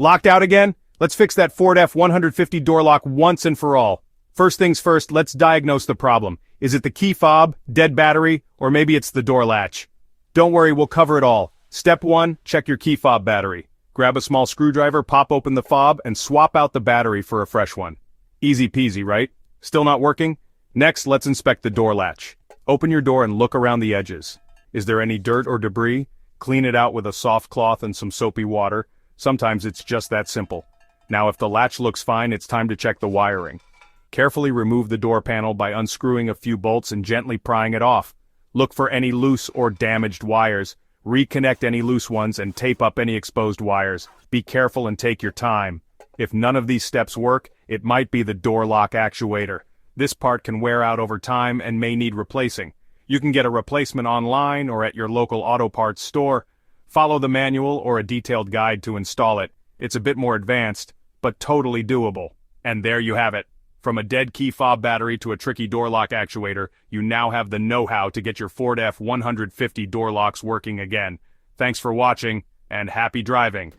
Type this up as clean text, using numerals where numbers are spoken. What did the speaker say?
Locked out again? Let's fix that Ford F150 door lock once and for all. First things first, let's diagnose the problem. Is it the key fob, dead battery, or maybe it's the door latch? Don't worry, we'll cover it all. Step 1, check your key fob battery. Grab a small screwdriver, pop open the fob, and swap out the battery for a fresh one. Easy peasy, right? Still not working? Next, let's inspect the door latch. Open your door and look around the edges. Is there any dirt or debris? Clean it out with a soft cloth and some soapy water. Sometimes it's just that simple. Now if the latch looks fine, it's time to check the wiring. Carefully remove the door panel by unscrewing a few bolts and gently prying it off. Look for any loose or damaged wires. Reconnect any loose ones and tape up any exposed wires. Be careful and take your time. If none of these steps work, it might be the door lock actuator. This part can wear out over time and may need replacing. You can get a replacement online or at your local auto parts store. Follow the manual or a detailed guide to install it. It's a bit more advanced, but totally doable. And there you have it. From a dead key fob battery to a tricky door lock actuator, you now have the know-how to get your Ford F150 door locks working again. Thanks for watching, and happy driving.